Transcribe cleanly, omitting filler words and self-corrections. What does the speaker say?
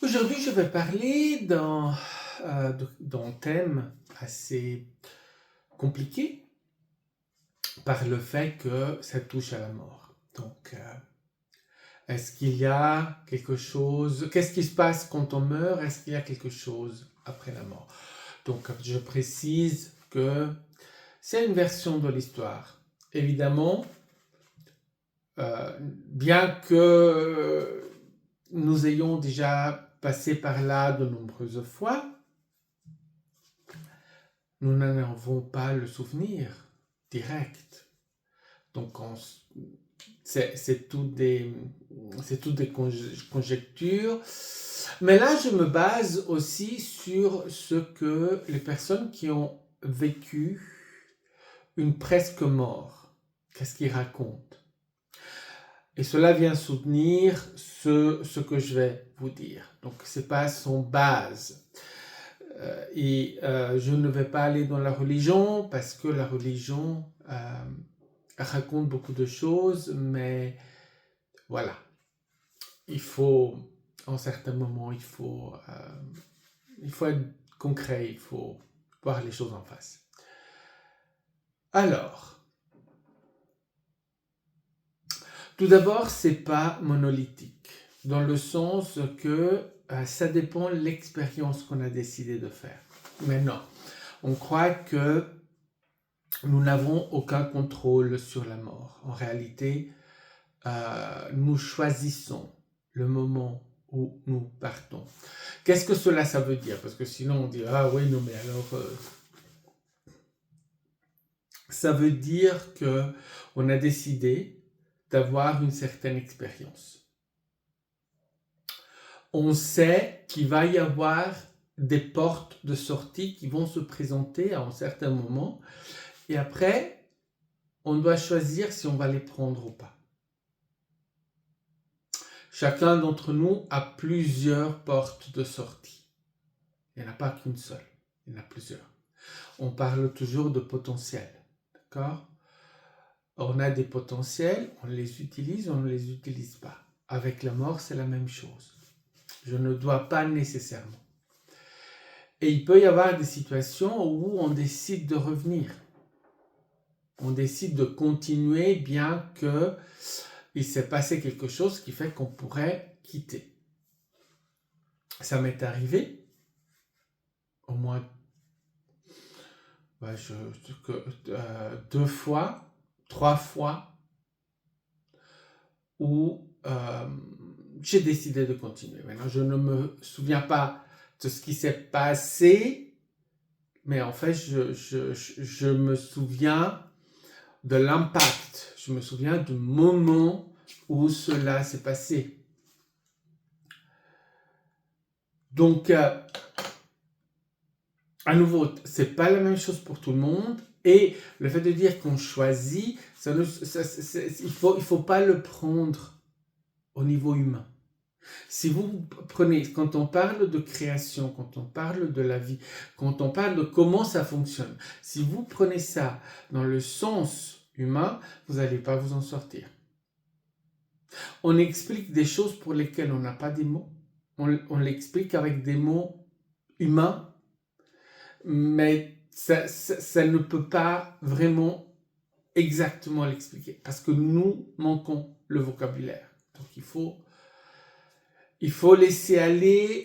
Aujourd'hui, je vais parler d'un thème assez compliqué par le fait que ça touche à la mort. Donc, est-ce qu'il y a quelque chose? Qu'est-ce qui se passe quand on meurt? Est-ce qu'il y a quelque chose après la mort? Donc, je précise que c'est une version de l'histoire. Évidemment, bien que nous ayons déjà passé par là de nombreuses fois, nous n'en avons pas le souvenir direct. Donc, c'est tout des conjectures. Mais là, je me base aussi sur ce que les personnes qui ont vécu une presque mort, qu'est-ce qu'ils racontent. Et cela vient soutenir ce que je vais vous dire. Donc, c'est pas son base. Je ne vais pas aller dans la religion parce que la religion raconte beaucoup de choses, mais voilà, il faut, en certains moments, il faut être concret, il faut voir les choses en face. Alors, tout d'abord, c'est pas monolithique, dans le sens que ça dépend de l'expérience qu'on a décidé de faire. Maintenant, on croit que nous n'avons aucun contrôle sur la mort. En réalité, nous choisissons le moment où nous partons. Qu'est-ce que ça veut dire? Parce que sinon on dit, ah oui, non mais alors... ça veut dire qu'on a décidé d'avoir une certaine expérience. On sait qu'il va y avoir des portes de sortie qui vont se présenter à un certain moment. Et après, on doit choisir si on va les prendre ou pas. Chacun d'entre nous a plusieurs portes de sortie. Il n'y en a pas qu'une seule, il y en a plusieurs. On parle toujours de potentiel, d'accord? On a des potentiels, on les utilise, on ne les utilise pas. Avec la mort, c'est la même chose. Je ne dois pas nécessairement. Et il peut y avoir des situations où on décide de revenir. On décide de continuer bien qu'il s'est passé quelque chose qui fait qu'on pourrait quitter. Ça m'est arrivé au moins 2 fois, 3 fois, où j'ai décidé de continuer. Maintenant, je ne me souviens pas de ce qui s'est passé, mais en fait, je me souviens de l'impact. Je me souviens du moment où cela s'est passé. Donc, à nouveau, c'est pas la même chose pour tout le monde. Et le fait de dire qu'on choisit, il faut pas le prendre au niveau humain. Si vous prenez, quand on parle de création, quand on parle de la vie, quand on parle de comment ça fonctionne, si vous prenez ça dans le sens humain, vous n'allez pas vous en sortir. On explique des choses pour lesquelles on n'a pas des mots. On l'explique avec des mots humains, mais ça ne peut pas vraiment exactement l'expliquer parce que nous manquons le vocabulaire. Donc il faut laisser aller